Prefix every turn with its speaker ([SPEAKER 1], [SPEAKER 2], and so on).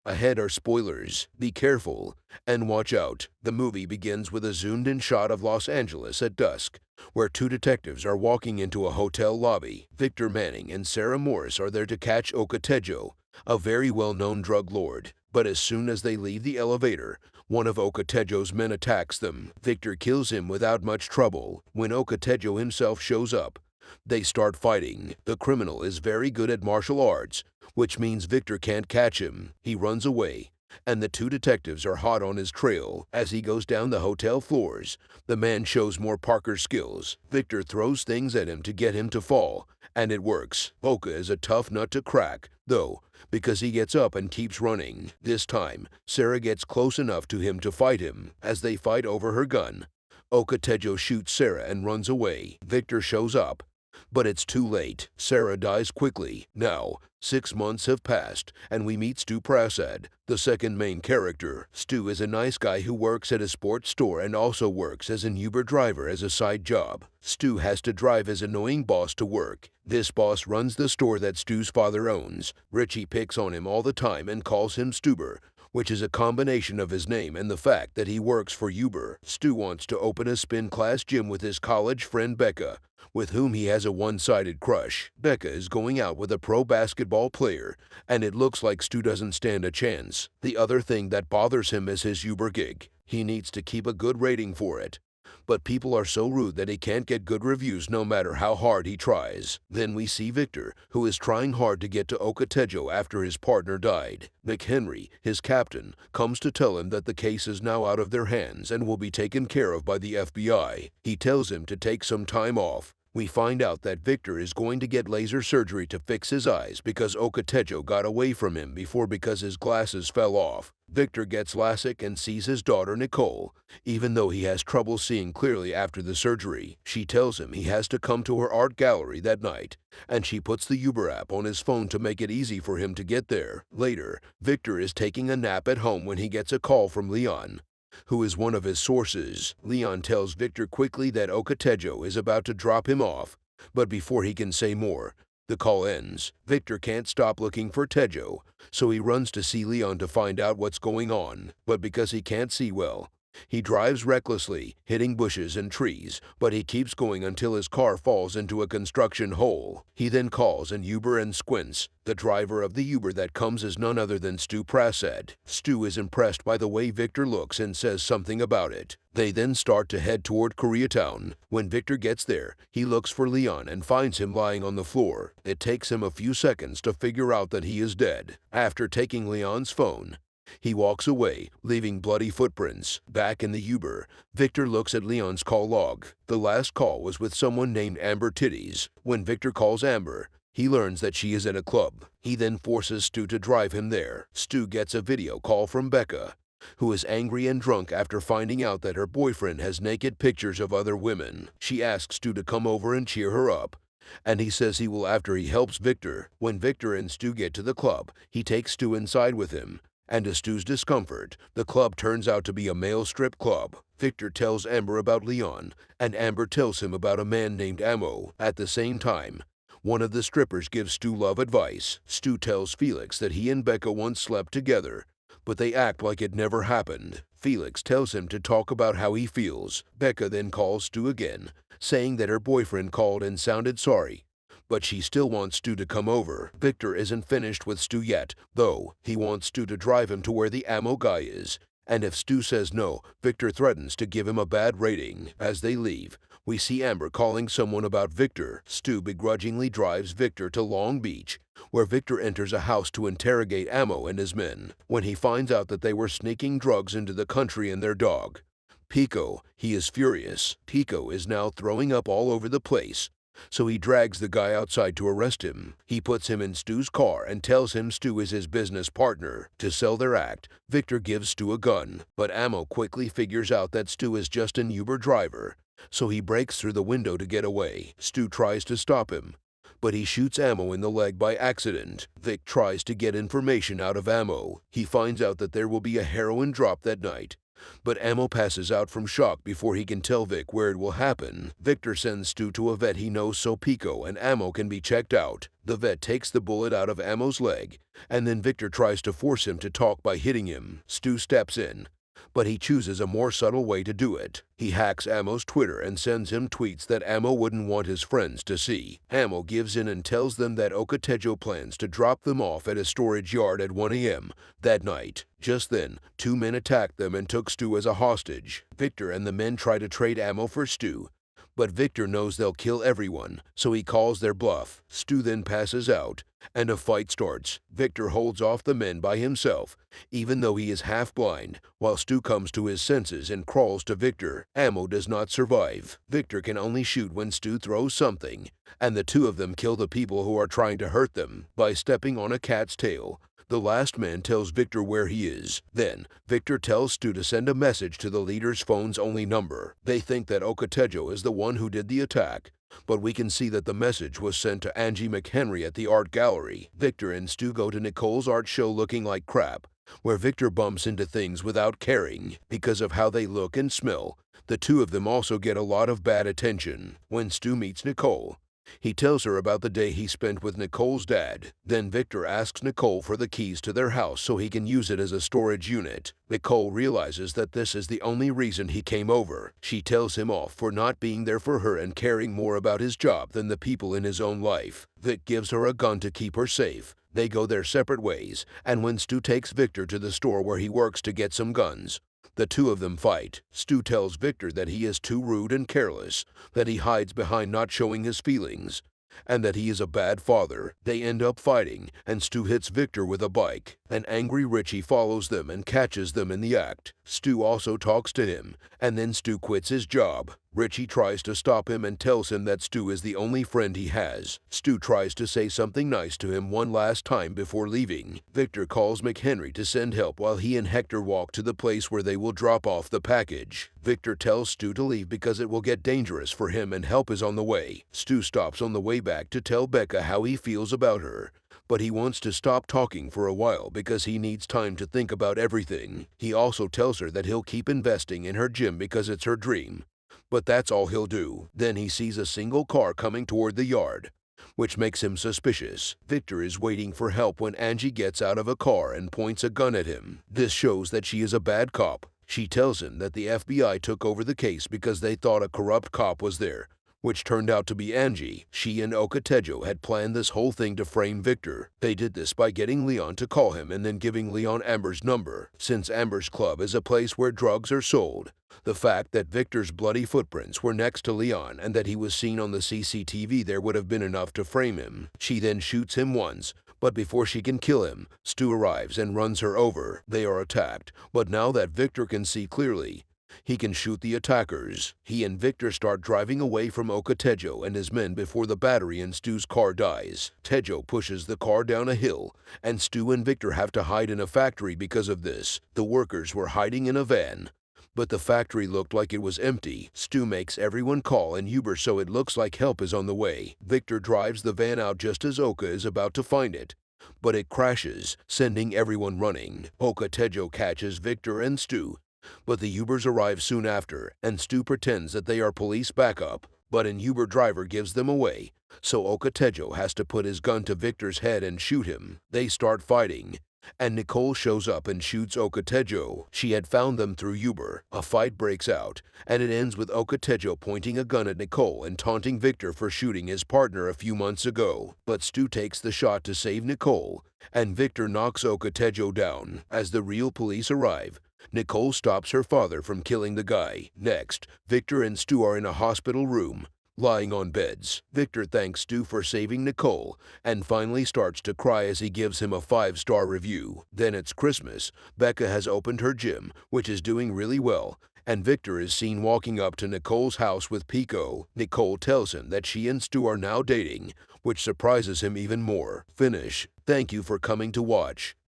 [SPEAKER 1] Ahead are spoilers. Be careful and watch out. The movie begins with a zoomed-in shot of Los Angeles at dusk, where two detectives are walking into a hotel lobby. Victor Manning and Sarah Morris are there to catch Okotejo, a very well-known drug lord. But as soon as they leave the elevator, one of Okotejo's men attacks them. Victor kills him without much trouble. When Okotejo himself shows up, they start fighting. The criminal is very good at martial arts, which means Victor can't catch him. He runs away, and the two detectives are hot on his trail. As he goes down the hotel floors, the man shows more Parker skills. Victor throws things at him to get him to fall, and it works. Oka is a tough nut to crack, though, because he gets up and keeps running. This time, Sarah gets close enough to him to fight him. As they fight over her gun, Okotejo shoots Sarah and runs away. Victor shows up, but it's too late. Sarah dies quickly. Now, 6 months have passed, and we meet Stu Prasad, the second main character. Stu is a nice guy who works at a sports store and also works as an Uber driver as a side job. Stu has to drive his annoying boss to work. This boss runs the store that Stu's father owns. Richie picks on him all the time and calls him Stuber, which is a combination of his name and the fact that he works for Uber. Stu wants to open a spin class gym with his college friend Becca, with whom he has a one-sided crush. Becca is going out with a pro basketball player, and it looks like Stu doesn't stand a chance. The other thing that bothers him is his Uber gig. He needs to keep a good rating for it, but people are so rude that he can't get good reviews no matter how hard he tries. Then we see Victor, who is trying hard to get to Okotejo after his partner died. McHenry, his captain, comes to tell him that the case is now out of their hands and will be taken care of by the FBI. He tells him to take some time off. We find out that Victor is going to get laser surgery to fix his eyes because Okotejo got away from him before because his glasses fell off. Victor gets LASIK and sees his daughter Nicole, even though he has trouble seeing clearly after the surgery. She tells him he has to come to her art gallery that night, and she puts the Uber app on his phone to make it easy for him to get there. Later, Victor is taking a nap at home when he gets a call from Leon, who is one of his sources. Leon tells Victor quickly that Okotejo is about to drop him off, but before he can say more, the call ends. Victor can't stop looking for Tejo, so he runs to see Leon to find out what's going on. But because he can't see well, he drives recklessly, hitting bushes and trees, but he keeps going until his car falls into a construction hole. He then calls an Uber and squints. The driver of the Uber that comes is none other than Stu Prasad. Stu is impressed by the way Victor looks and says something about it. They then start to head toward Koreatown. When Victor gets there, he looks for Leon and finds him lying on the floor. It takes him a few seconds to figure out that he is dead. After taking Leon's phone, he walks away, leaving bloody footprints. Back in the Uber, Victor looks at Leon's call log. The last call was with someone named Amber Titties. When Victor calls Amber, he learns that she is at a club. He then forces Stu to drive him there. Stu gets a video call from Becca, who is angry and drunk after finding out that her boyfriend has naked pictures of other women. She asks Stu to come over and cheer her up, and he says he will after he helps Victor. When Victor and Stu get to the club, he takes Stu inside with him, and to Stu's discomfort, the club turns out to be a male strip club. Victor tells Amber about Leon, and Amber tells him about a man named Amo. At the same time, one of the strippers gives Stu love advice. Stu tells Felix that he and Becca once slept together, but they act like it never happened. Felix tells him to talk about how he feels. Becca then calls Stu again, saying that her boyfriend called and sounded sorry, but she still wants Stu to come over. Victor isn't finished with Stu yet, though. He wants Stu to drive him to where the ammo guy is, and if Stu says no, Victor threatens to give him a bad rating. As they leave, we see Amber calling someone about Victor. Stu begrudgingly drives Victor to Long Beach, where Victor enters a house to interrogate Amo and his men. When he finds out that they were sneaking drugs into the country in their dog, Pico, he is furious. Pico is now throwing up all over the place, so he drags the guy outside to arrest him. He puts him in Stu's car and tells him Stu is his business partner. To sell their act, Victor gives Stu a gun, but Amo quickly figures out that Stu is just an Uber driver, so he breaks through the window to get away. Stu tries to stop him, but he shoots Amo in the leg by accident. Vic tries to get information out of Amo. He finds out that there will be a heroin drop that night, But Ammo passes out from shock before he can tell Vic where it will happen. Victor sends Stu to a vet he knows so Pico and Ammo can be checked out. The vet takes the bullet out of Ammo's leg, and then Victor tries to force him to talk by hitting him. Stu steps in, but he chooses a more subtle way to do it. He hacks Ammo's Twitter and sends him tweets that Ammo wouldn't want his friends to see. Ammo gives in and tells them that Okotejo plans to drop them off at a storage yard at 1 a.m. that night. Just then, 2 men attacked them and took Stu as a hostage. Victor and the men try to trade Ammo for Stu, but Victor knows they'll kill everyone, so he calls their bluff. Stu then passes out, and a fight starts. Victor holds off the men by himself, even though he is half blind, while Stu comes to his senses and crawls to Victor. Ammo does not survive. Victor can only shoot when Stu throws something, and the two of them kill the people who are trying to hurt them by stepping on a cat's tail. The last man tells Victor where he is. Then, Victor tells Stu to send a message to the leader's phone's only number. They think that Okotejo is the one who did the attack, but we can see that the message was sent to Angie McHenry at the art gallery. Victor and Stu go to Nicole's art show looking like crap, where Victor bumps into things without caring because of how they look and smell. The two of them also get a lot of bad attention. When Stu meets Nicole, he tells her about the day he spent with Nicole's dad. Then Victor asks Nicole for the keys to their house so he can use it as a storage unit. Nicole realizes that this is the only reason he came over. She tells him off for not being there for her and caring more about his job than the people in his own life. Vic gives her a gun to keep her safe. They go their separate ways, and when Stu takes Victor to the store where he works to get some guns, the two of them fight. Stu tells Victor that he is too rude and careless, that he hides behind not showing his feelings, and that he is a bad father. They end up fighting, and Stu hits Victor with a bike. An angry Richie follows them and catches them in the act. Stu also talks to him, and then Stu quits his job. Richie tries to stop him and tells him that Stu is the only friend he has. Stu tries to say something nice to him one last time before leaving. Victor calls McHenry to send help while he and Hector walk to the place where they will drop off the package. Victor tells Stu to leave because it will get dangerous for him and help is on the way. Stu stops on the way back to tell Becca how he feels about her, but he wants to stop talking for a while because he needs time to think about everything. He also tells her that he'll keep investing in her gym because it's her dream, but that's all he'll do. Then he sees a single car coming toward the yard, which makes him suspicious. Victor is waiting for help when Angie gets out of a car and points a gun at him. This shows that she is a bad cop. She tells him that the FBI took over the case because they thought a corrupt cop was there, which turned out to be Angie. She and Okotejo had planned this whole thing to frame Victor. They did this by getting Leon to call him and then giving Leon Amber's number. Since Amber's club is a place where drugs are sold, the fact that Victor's bloody footprints were next to Leon and that he was seen on the CCTV there would have been enough to frame him. She then shoots him once, but before she can kill him, Stu arrives and runs her over. They are attacked, but now that Victor can see clearly, he can shoot the attackers. He and Victor start driving away from Okotejo and his men before the battery in Stu's car dies. Tejo pushes the car down a hill, and Stu and Victor have to hide in a factory because of this. The workers were hiding in a van, but the factory looked like it was empty. Stu makes everyone call an Uber so it looks like help is on the way. Victor drives the van out just as Oka is about to find it, but it crashes, sending everyone running. Okotejo catches Victor and Stu, but the Ubers arrive soon after, and Stu pretends that they are police backup, but an Uber driver gives them away, so Okotejo has to put his gun to Victor's head and shoot him. They start fighting, and Nicole shows up and shoots Okotejo. She had found them through Uber. A fight breaks out, and it ends with Okotejo pointing a gun at Nicole and taunting Victor for shooting his partner a few months ago. But Stu takes the shot to save Nicole, and Victor knocks Okotejo down. As the real police arrive, Nicole stops her father from killing the guy. Next, Victor and Stu are in a hospital room, lying on beds. Victor thanks Stu for saving Nicole and finally starts to cry as he gives him a 5-star review. Then it's Christmas. Becca has opened her gym, which is doing really well, and Victor is seen walking up to Nicole's house with Pico. Nicole tells him that she and Stu are now dating, which surprises him even more. Finish. Thank you for coming to watch.